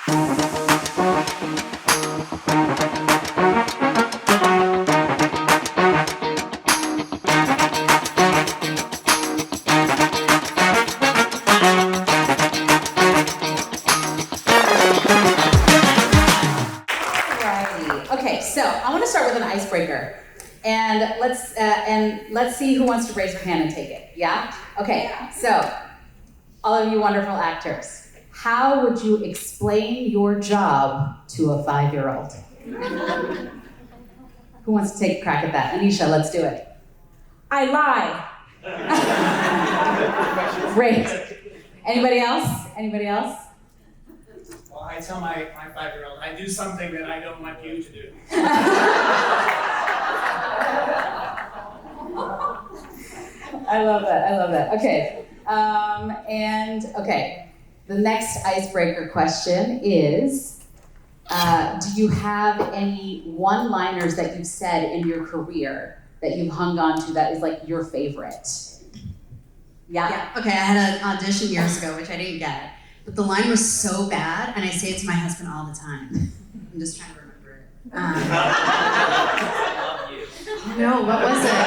Okay, so I want to start with an icebreaker, and let's see who wants to raise their hand and take it. Yeah? Okay. So, all of you wonderful actors, how would you explain your job to a 5-year-old? Who wants to take a crack at that? Anisha, let's do it. I lie. Great. Anybody else? Anybody else? Well, I tell my 5-year-old, I do something that I don't want you to do. I love that, I love that. Okay, the next icebreaker question is, do you have any one-liners that you've said in your career that you've hung on to that is like your favorite? Yeah? Okay, I had an audition years ago, which I didn't get. But the line was so bad, and I say it to my husband all the time. I'm just trying to remember it. No, what was it?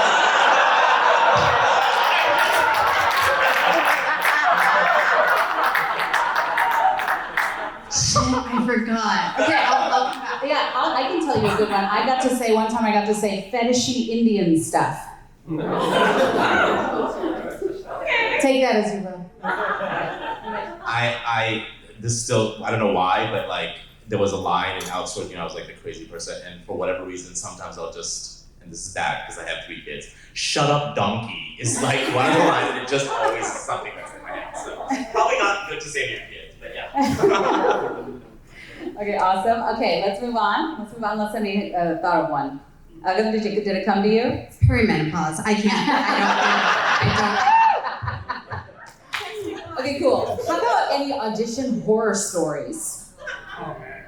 Shit, I forgot. Okay, I'll come back. Yeah, I can tell you a good one. I got to say, one time I got to say fetishy Indian stuff. Take that as you will. This still, I don't know why, but like, there was a line in outsourcing, I was like the crazy person, and for whatever reason, sometimes I'll just, and this is bad because I have 3 kids, shut up donkey is like one of the lines, and it just always is something that's in my head, so probably not good to say to your kids, but yeah. Okay, awesome. Okay, let's move on. Let's somebody thought of one. Agam, did it come to you? Perimenopause. I can't. I don't. Okay, cool. How about any audition horror stories? Oh, man.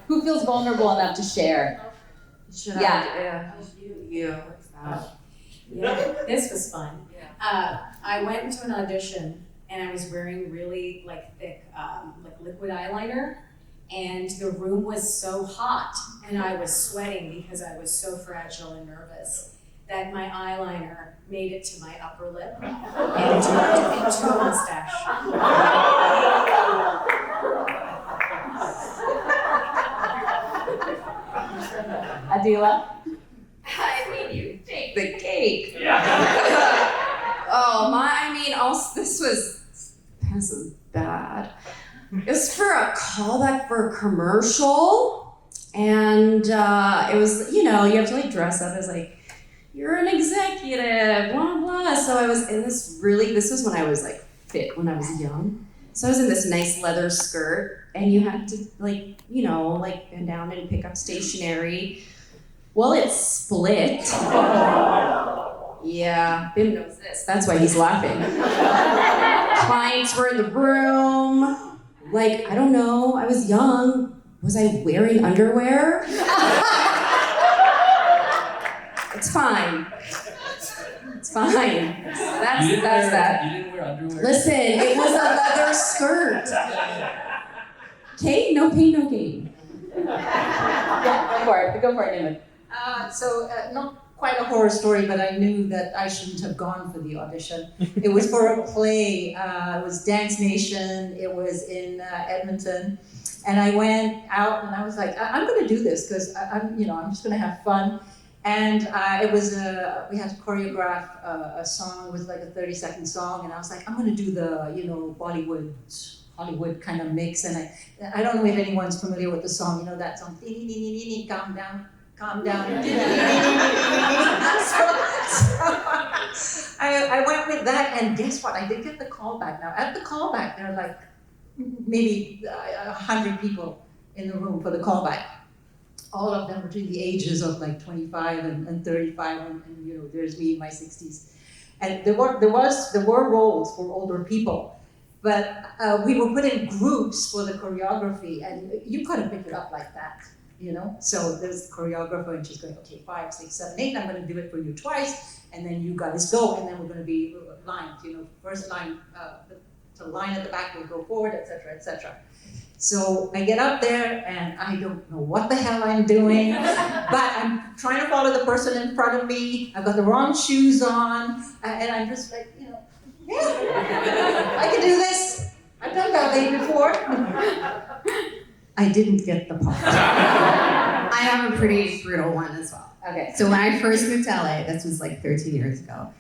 Who feels vulnerable enough to share? Should Yeah. You. Yeah, this was fun. I went into an audition and I was wearing really thick liquid eyeliner, and the room was so hot and I was sweating because I was so fragile and nervous that my eyeliner made it to my upper lip and turned into a mustache. Adila? I mean, you take the cake. Yeah. This was bad. It was for a callback for a commercial, and it was, you have to dress up as you're an executive, blah, blah. So I was in this was when I was fit, when I was young. So I was in this nice leather skirt, and you had to bend down and pick up stationery. Well, it split. Yeah, Ben knows this. That's why he's laughing. Clients were in the room. I don't know, I was young. Was I wearing underwear? It's fine. It's fine. That's that. You didn't wear underwear? Listen, it was a leather skirt. Okay, no pain, no gain. Yeah, go for it, Nimet. Not quite a horror story, but I knew that I shouldn't have gone for the audition. It was for a play. It was Dance Nation. It was in Edmonton, and I went out and I was like, I'm going to do this because I'm just going to have fun. And it was we had to choreograph a song. It was like a 30-second song, and I was like, I'm going to do the Hollywood kind of mix. And I don't know if anyone's familiar with the song. You know that song, calm down. Calm down. I went with that, and guess what? I did get the callback. Now, at the callback, there are maybe 100 people in the room for the callback. All of them between the ages of 25 and 35, and there's me in my 60s. And there were roles for older people, but we were put in groups for the choreography, and you couldn't pick it up like that. So there's the choreographer, and she's going, okay, 5, 6, 7, 8, I'm going to do it for you twice, and then you guys go, and then we're going to be lined, first line, the line at the back will go forward, etc., etc. So I get up there and I don't know what the hell I'm doing, but I'm trying to follow the person in front of me. I've got the wrong shoes on, and I'm just like, yeah, I can do this. I've done ballet before. I didn't get the part. I have a pretty brutal one as well. Okay. So when I first moved to LA, this was like 13 years ago.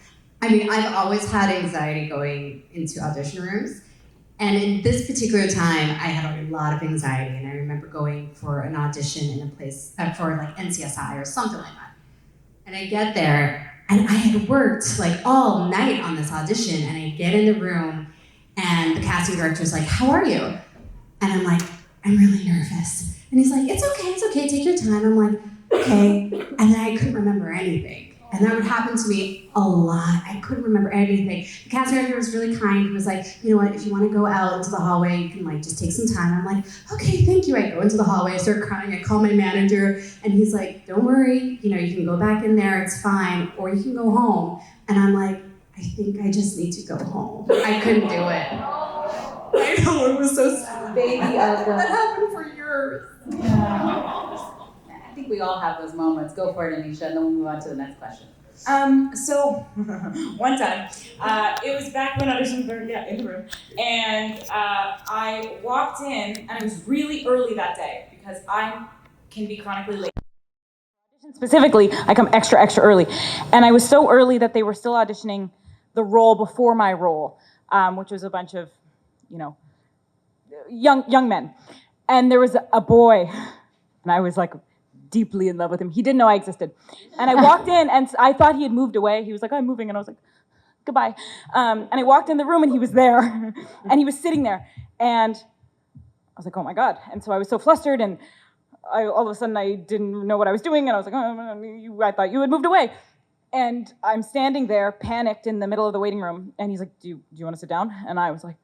I mean, I've always had anxiety going into audition rooms. And in this particular time, I had a lot of anxiety. And I remember going for an audition in a place, for like NCSI or something like that. And I get there, and I had worked like all night on this audition. And I get in the room, and the casting director's like, "How are you?" And I'm like, "I'm really nervous." And he's like, it's okay, take your time. I'm like, okay. And then I couldn't remember anything. And that would happen to me a lot. I couldn't remember anything. The casting director was really kind. He was like, "You know what, if you want to go out into the hallway, you can like just take some time." I'm like, okay, thank you. I go into the hallway, I start crying, I call my manager, and he's like, "Don't worry, you can go back in there, it's fine, or you can go home." And I'm like, I think I just need to go home. I couldn't do it. I know, it was so sad. Baby Agam. That happened for years. I think we all have those moments. Go for it, Anisha, and then we'll move on to the next question. So one time, it was back when auditions were in the room, and I walked in, and it was really early that day because I can be chronically late. Specifically, I come extra early, and I was so early that they were still auditioning the role before my role, which was a bunch of, young men, and there was a boy, and I was like deeply in love with him. He didn't know I existed. And I walked in, and I thought he had moved away. He was like, "I'm moving." And I was like, "Goodbye." And I walked in the room, and he was there. And he was sitting there. And I was like, "Oh, my God." And so I was so flustered, and all of a sudden, I didn't know what I was doing. And I was like, "Oh, I thought you had moved away." And I'm standing there, panicked, in the middle of the waiting room. And he's like, do you want to sit down? And I was like,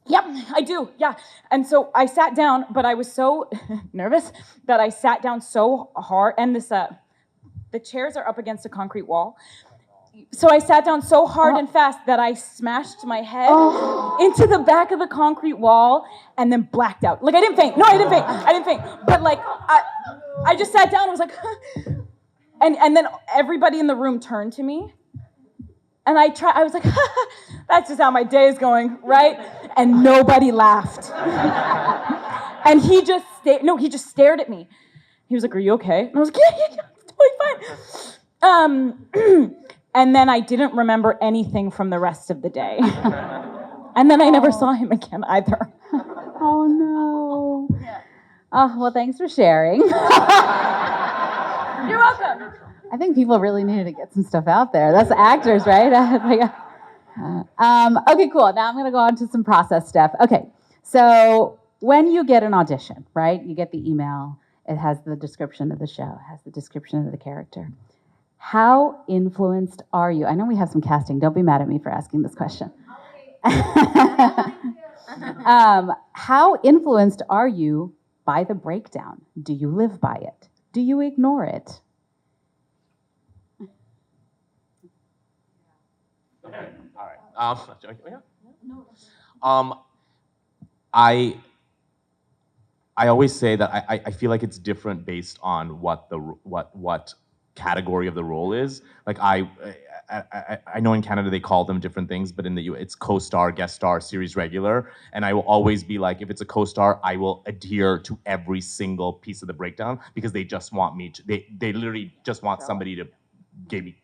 "Yep, I do, yeah." And so I sat down, but I was so nervous that I sat down so hard, and the chairs are up against a concrete wall. So I sat down so hard and fast that I smashed my head into the back of the concrete wall and then blacked out. Like, I didn't faint. No, I didn't faint. But like, I just sat down and was like, and then everybody in the room turned to me. And I was like, that's just how my day is going, right? And nobody laughed. And he just stared at me. He was like, "Are you okay?" And I was like, yeah, totally fine. And then I didn't remember anything from the rest of the day. And then I never saw him again either. Oh, no. Yeah. Oh, well, thanks for sharing. You're welcome. I think people really needed to get some stuff out there. That's actors, right? Okay, cool. Now I'm going to go on to some process stuff. Okay, so when you get an audition, right, you get the email. It has the description of the show. It has the description of the character. How influenced are you? I know we have some casting. Don't be mad at me for asking this question. How influenced are you by the breakdown? Do you live by it? Do you ignore it? Okay. All right. I always say that I feel like it's different based on what category of the role is. Like I know in Canada they call them different things, but in the US it's co-star, guest star, series regular, and I will always be like, if it's a co-star, I will adhere to every single piece of the breakdown because they just want me to. They literally just want somebody to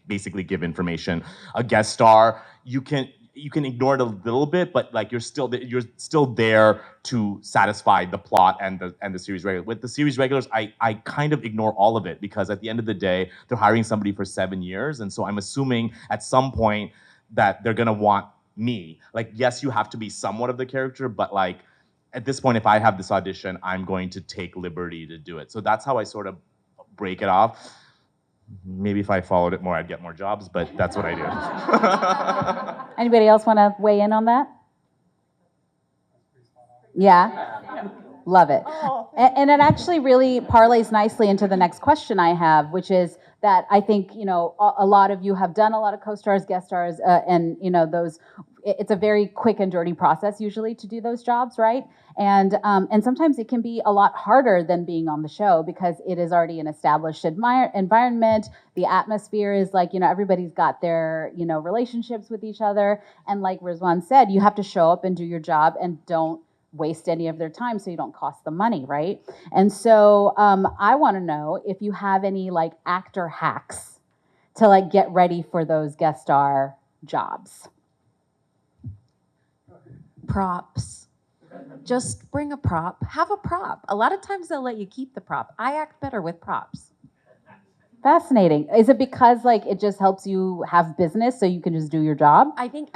basically give information. A guest star, you can ignore it a little bit, but like you're still there to satisfy the plot and the series regular. With the series regulars, I kind of ignore all of it because at the end of the day, they're hiring somebody for 7 years, and so I'm assuming at some point that they're gonna want me. Like, yes, you have to be somewhat of the character, but like at this point, if I have this audition, I'm going to take liberty to do it. So that's how I sort of break it off. Maybe if I followed it more, I'd get more jobs, but that's what I do. Anybody else want to weigh in on that? Yeah? Love it. And it actually really parlays nicely into the next question I have, which is that I think, a lot of you have done a lot of co-stars, guest stars, and, those, it's a very quick and dirty process usually to do those jobs, right? And sometimes it can be a lot harder than being on the show because it is already an established environment. The atmosphere is like, everybody's got their, relationships with each other. And like Rizwan said, you have to show up and do your job and don't waste any of their time so you don't cost them money, right? And so I want to know if you have any like actor hacks to like get ready for those guest star jobs. Props. Just bring a prop. Have a prop. A lot of times they'll let you keep the prop. I act better with props. Fascinating. Is it because like it just helps you have business so you can just do your job? I think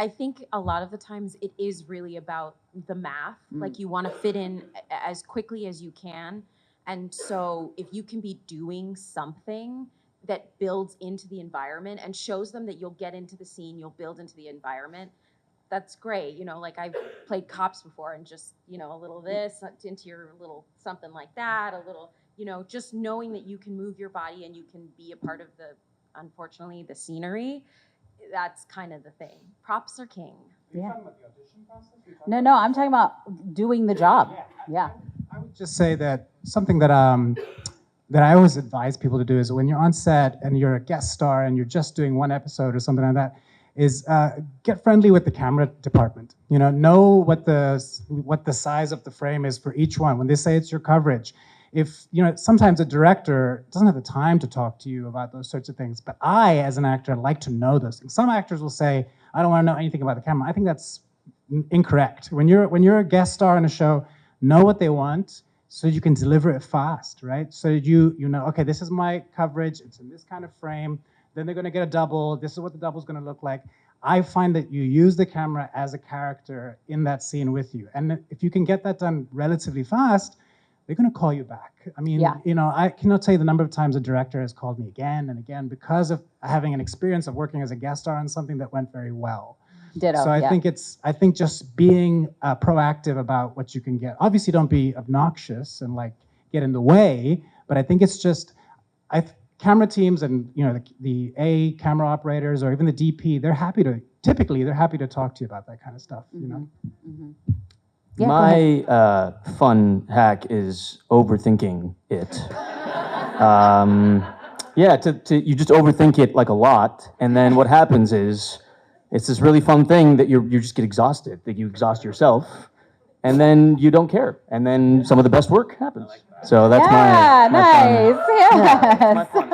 a lot of the times it is really about the math. Like you want to fit in as quickly as you can. And so if you can be doing something that builds into the environment and shows them that you'll get into the scene, you'll build into the environment, that's great. Like I've played cops before and just, a little this into your little something like that, a little, just knowing that you can move your body and you can be a part of unfortunately, the scenery, that's kind of the thing. Props are king. Yeah. Are you talking about the audition process? No, I'm talking about doing the job. Yeah. I would just say that something that I always advise people to do is when you're on set and you're a guest star and you're just doing one episode or something like that, is get friendly with the camera department. Know what the size of the frame is for each one. When they say it's your coverage, if sometimes a director doesn't have the time to talk to you about those sorts of things. But I, as an actor, like to know those things. Some actors will say, "I don't want to know anything about the camera." I think that's incorrect. When you're a guest star in a show, know what they want so you can deliver it fast, right? So you know, okay, this is my coverage. It's in this kind of frame. Then they're going to get a double. This is what the double is going to look like. I find that you use the camera as a character in that scene with you. And if you can get that done relatively fast, they're going to call you back. I mean, I cannot tell you the number of times a director has called me again and again because of having an experience of working as a guest star on something that went very well. Ditto. So I think just being proactive about what you can get. Obviously, don't be obnoxious and like get in the way. But I think it's just, camera teams and the A camera operators or even the DP, they're happy to talk to you about that kind of stuff. Mm-hmm. Yeah, my fun hack is overthinking it. You just overthink it like a lot, and then what happens is it's this really fun thing that you just get exhausted, that you exhaust yourself, and then you don't care, and then some of the best work happens. So that's my nice. fun. Yes. Yeah, my fun.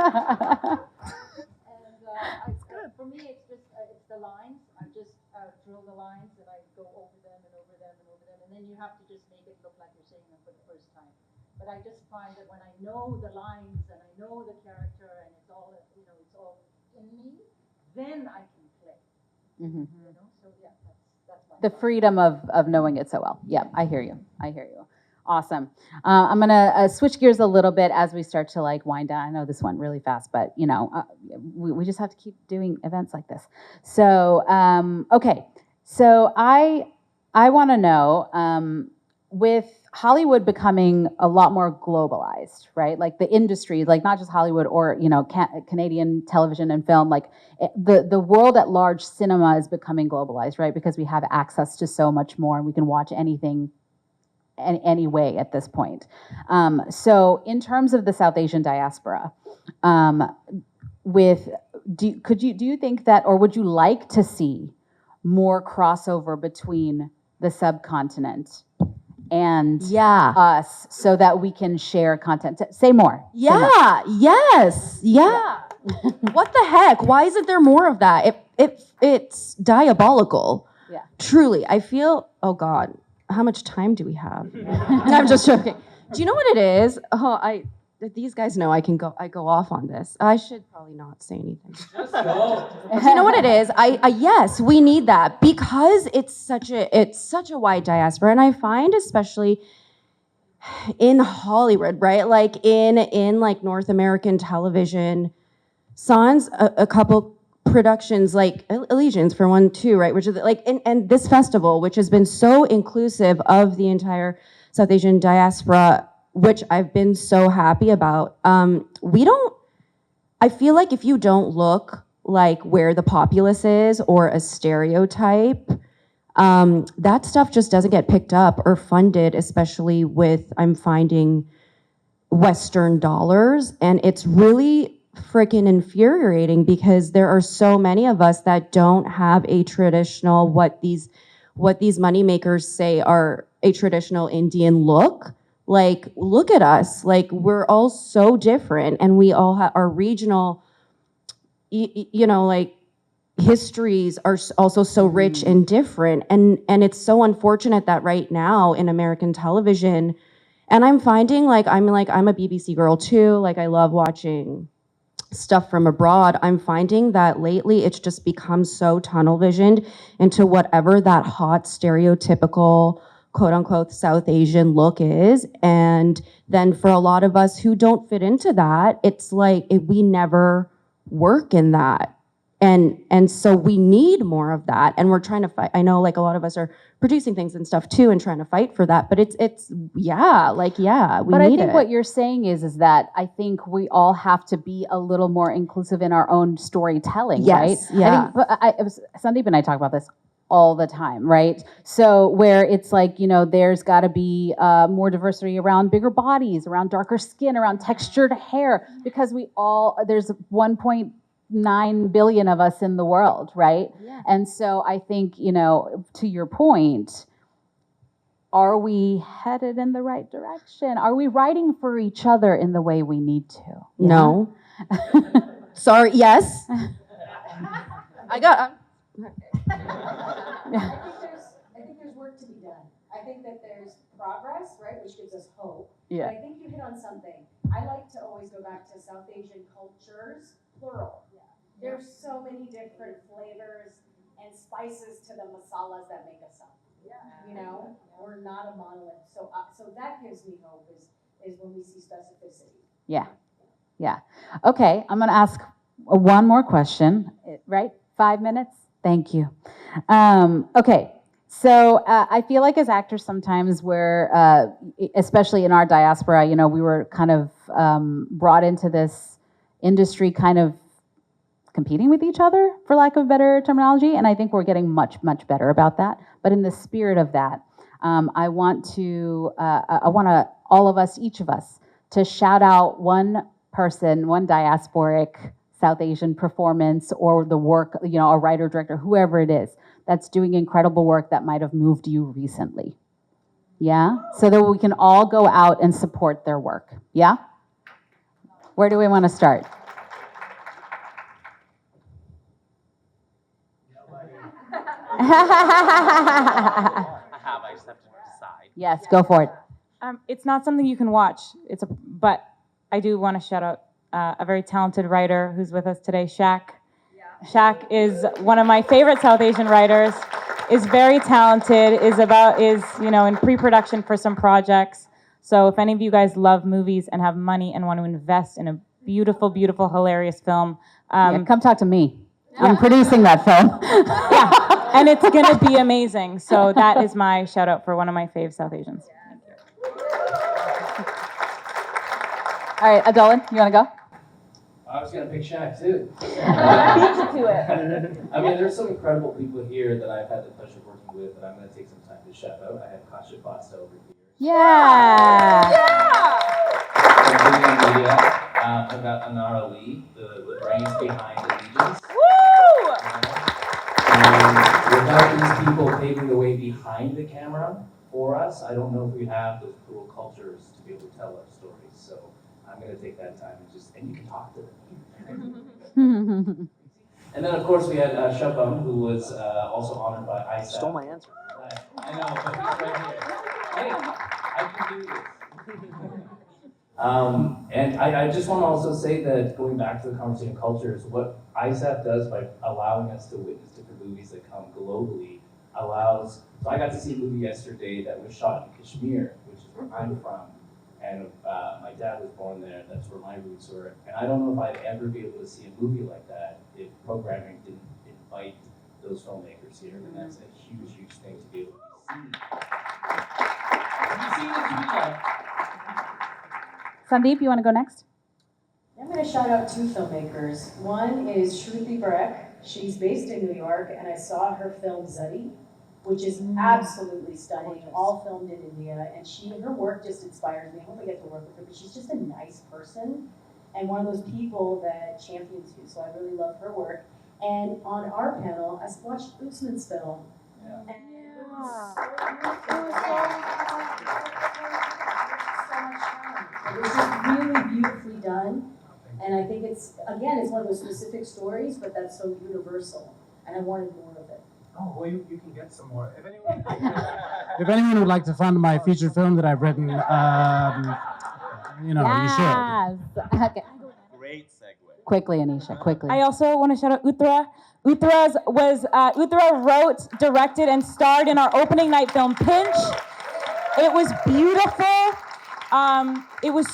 It's good. For me, it's just it's the lines. I just drill the lines and I go over them and over them and over them, and then you have to just make it look like you're saying them for the first time. But I just find that when I know the lines and I know the character and it's all in me, then I can play. Mm-hmm. So yeah, that's my The freedom of knowing it so well. Yeah, I hear you. Awesome. I'm gonna switch gears a little bit as we start to like wind down. I know this went really fast, but we just have to keep doing events like this. So okay, so I want to know with Hollywood becoming a lot more globalized, right? Like the industry, like not just Hollywood or Canadian television and film, like the world at large, cinema is becoming globalized, right? Because we have access to so much more, and we can watch anything any way at this point. So in terms of the South Asian diaspora, do you think that, or would you like to see more crossover between the subcontinent and us so that we can share content? Say more. Yes. What the heck? Why isn't there more of that? It's diabolical. Yeah. Truly, I feel, oh God, how much time do we have? I'm just joking. Do you know what it is? These guys know I go off on this. I should probably not say anything. Just go. Do you know what it is? Yes, we need that because it's such a wide diaspora, and I find especially in Hollywood, right? Like in like North American television, sans a couple productions like Allegiance for 1, 2, right? Which is like and this festival, which has been so inclusive of the entire South Asian diaspora, which I've been so happy about. I feel like if you don't look like where the populace is or a stereotype, That stuff just doesn't get picked up or funded, especially with, I'm finding, Western dollars. And it's really freaking infuriating because there are so many of us that don't have a traditional, what these moneymakers say are a traditional Indian look. Like, look at us. Like, we're all so different, and we all have our regional, like, histories are also so rich and different. And it's so unfortunate that right now in American television, and I'm finding I'm a BBC girl too. Like, I love watching stuff from abroad. I'm finding that lately it's just become so tunnel visioned into whatever that hot stereotypical quote unquote South Asian look is. And then for a lot of us who don't fit into that, it's like we never work in that. And so we need more of that. And we're trying to fight. I know a lot of us are producing things and stuff too and trying to fight for that. But we need it. But I think what you're saying is that I think we all have to be a little more inclusive in our own storytelling, right? Yeah. Sundeep and I talk about this all the time, right? So where it's there's got to be more diversity around bigger bodies, around darker skin, around textured hair, because there's 1.9 billion of us in the world, right? Yeah. And so I think, to your point, are we headed in the right direction? Are we writing for each other in the way we need to? Yeah? No. Sorry, yes. I think there's work to be done. I think that there's progress, right, which gives us hope. Yeah. But I think you hit on something. I like to always go back to South Asian cultures, plural. Yeah. There's so many different flavors and spices to the masalas that make us up. Yeah. We're not a monolith. So that gives me hope is when we see specificity. Yeah. Okay, I'm gonna ask one more question, right? 5 minutes? Thank you. Okay, so I feel like as actors sometimes we're, especially in our diaspora, we were kind of brought into this industry kind of competing with each other, for lack of better terminology, and I think we're getting much, much better about that. But in the spirit of that, I want all of us, each of us, to shout out one person, one diasporic South Asian performance or the work, a writer, director, whoever it is, that's doing incredible work that might have moved you recently. Yeah? So that we can all go out and support their work. Yeah? Where do we want to start? I just have to decide. Yes, go for it. It's not something you can watch. But I do want to shout out a very talented writer who's with us today, Shaq. Yeah. Shaq is one of my favorite South Asian writers. Is very talented. Is in pre-production for some projects. So if any of you guys love movies and have money and want to invest in a beautiful, beautiful, hilarious film, come talk to me. Yeah. I'm producing that film. Yeah, and it's gonna be amazing. So that is my shout out for one of my fave South Asians. All right, Adolyn, you want to go? I was going to pick Shaq too. Beat you to it. I mean, there's some incredible people here that I've had the pleasure of working with, and I'm going to take some time to shout out. I have Kasha Basta over here. Yeah. From Media. I've got Anara Lee, the brains behind Allegiance. Woo! Without these people paving the way behind the camera for us, I don't know if we have those cool cultures to be able to tell our stories. So I'm going to take that time and you can talk to them. And then, of course, we had Shubham, who was also honored by iSAFF. Stole my answer. I know, but he's right here. Hey, I can do this. And I just want to also say that going back to the conversation of cultures, what iSAFF does by allowing us to witness different movies that come globally allows. So I got to see a movie yesterday that was shot in Kashmir, which is where I'm from. And my dad was born there, that's where my roots were. And I don't know if I'd ever be able to see a movie like that if programming didn't invite those filmmakers here. And that's a huge, huge thing to be able to see. Have you seen the movie? Sundeep, you want to go next? I'm going to shout out two filmmakers. One is Shruti Barak. She's based in New York, and I saw her film Zuddy. which is absolutely stunning, all filmed in India. And her work just inspires me. I hope I get to work with her, but she's just a nice person and one of those people that champions you. So I really love her work. And on our panel, I watched Usman's film. Yeah. And it was so much fun. It was just really beautifully done. And I think it's one of those specific stories, but that's so universal. And I wanted more of it. Oh, well, you can get some more. If anyone would like to fund my feature film that I've written, you should. Okay. Great segue. Quickly, Anisha, quickly. I also want to shout out Uttara. Uttara wrote, directed, and starred in our opening night film, Pinch. It was beautiful. It was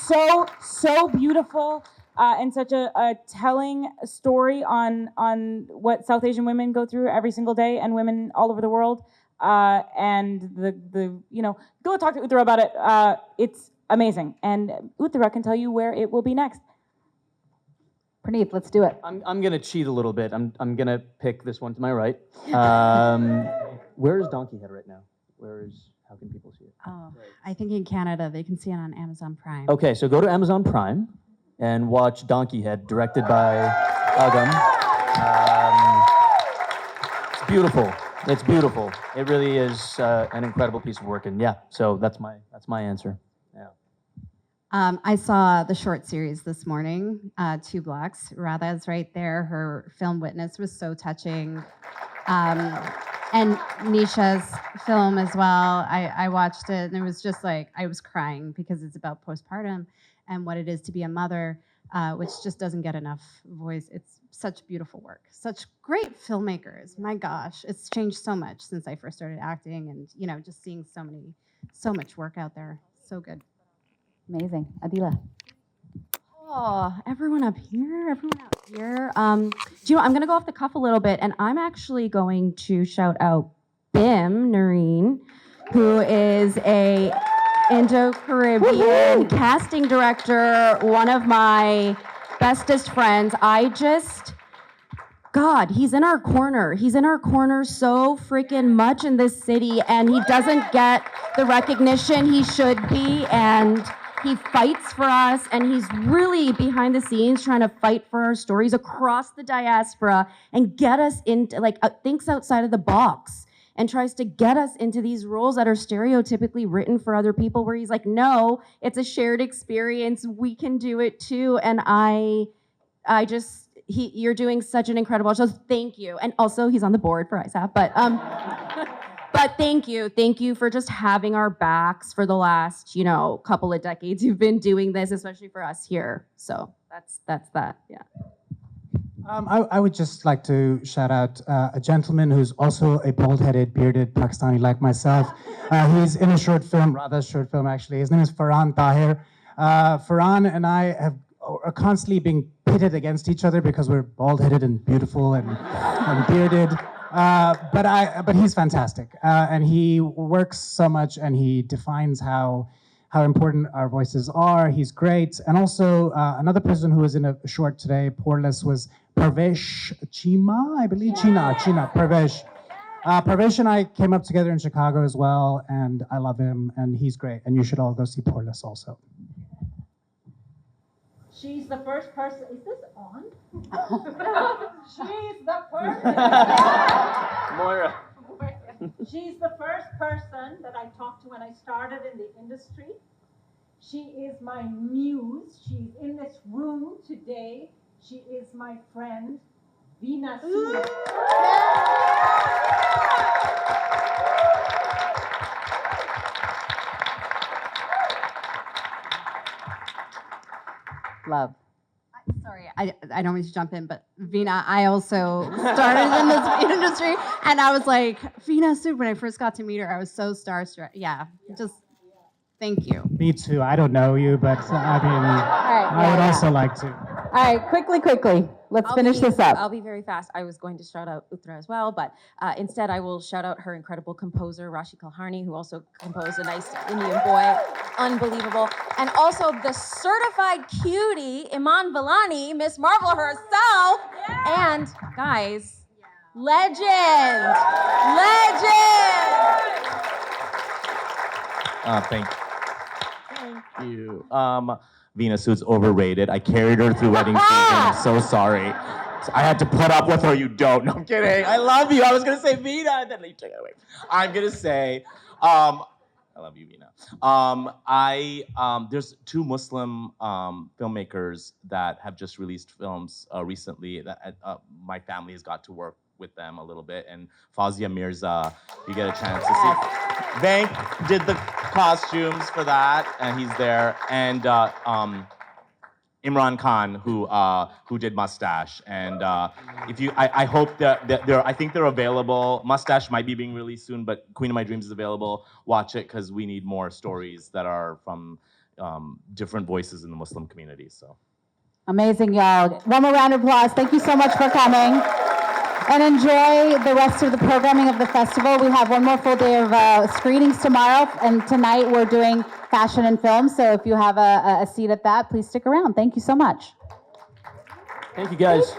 so beautiful. And such a telling story on what South Asian women go through every single day, and women all over the world. And go talk to Uttara about it. It's amazing, and Uttara can tell you where it will be next. Praneet, let's do it. I'm gonna cheat a little bit. I'm gonna pick this one to my right. Where is Donkey Head right now? How can people see it? Oh, I think in Canada they can see it on Amazon Prime. Okay, so go to Amazon Prime and watch Donkey Head, directed by Agam. It's beautiful. It's beautiful. It really is an incredible piece of work, and yeah. So that's my answer. Yeah. I saw the short series this morning, Two Blocks. Radha's right there. Her film Witness was so touching. And Nisha's film as well. I watched it, and it was just like, I was crying because it's about postpartum and what it is to be a mother, which just doesn't get enough voice. It's such beautiful work, such great filmmakers. My gosh, it's changed so much since I first started acting, and just seeing so much work out there. So good. Amazing. Aadila. Oh, everyone up here, everyone out here. Do you know, I'm gonna go off the cuff a little bit, and I'm actually going to shout out Bim Noreen, who is a Indo-Caribbean casting director, one of my bestest friends. God, he's in our corner. He's in our corner so freaking much in this city, and he doesn't get the recognition he should be, and he fights for us, and he's really behind the scenes trying to fight for our stories across the diaspora and get us into, thinks outside of the box and tries to get us into these roles that are stereotypically written for other people, where he's like, no, it's a shared experience. We can do it too. And you're doing such an incredible job. So thank you. And also he's on the board for iSAFF, but thank you for just having our backs for the last, couple of decades. You've been doing this, especially for us here. So that's that, yeah. I would just like to shout out a gentleman who's also a bald-headed, bearded Pakistani like myself. He's in a short film, Radha's short film actually. His name is Farhan Tahir. Farhan and I are constantly being pitted against each other because we're bald-headed and beautiful and bearded. But he's fantastic, and he works so much, and he defines how important our voices are. He's great. And also another person who was in a short today, Poreless, was Parvesh Cheema, I believe. Cheena, Parvesh. Parvesh and I came up together in Chicago as well, and I love him, and he's great. And you should all go see Poreless also. She's the first person. Is this on? She's the first. Moira. She's the first person that I talked to when I started in the industry. She is my muse. She's in this room today. She is my friend, Veena Sudar. Love. Sorry, I don't mean to jump in, but Veena, I also started in this industry, and I was like, Veena Sudar, when I first got to meet her, I was so starstruck. Yeah, just thank you. Me too. I don't know you, but I would also like to. All right, quickly. Let's finish this up. I'll be very fast. I was going to shout out Uttara as well, but instead I will shout out her incredible composer, Rashi Kulkarni, who also composed a nice Indian boy. Unbelievable. And also the certified cutie, Iman Vellani, Miss Marvel herself. Yeah. And guys, Legend! Thank you. Venus Suit's overrated. I carried her through wedding season. I'm so sorry. I had to put up with her. You don't. No, I'm kidding. I love you. I was gonna say Vina, and then you took it away. I'm gonna say, I love you, Vina. There's two Muslim filmmakers that have just released films recently that my family has got to work with them a little bit, and Fazia Mirza, you get a chance to see. Vank did the costumes for that, and he's there, and Imran Khan, who did Mustache, and I hope that I think they're available. Mustache might be being released soon, but Queen of My Dreams is available. Watch it because we need more stories that are from different voices in the Muslim community. So Amazing, y'all. One more round of applause. Thank you so much for coming. And enjoy the rest of the programming of the festival. We have one more full day of screenings tomorrow, and tonight we're doing fashion and film. So if you have a seat at that, please stick around. Thank you so much. Thank you, guys.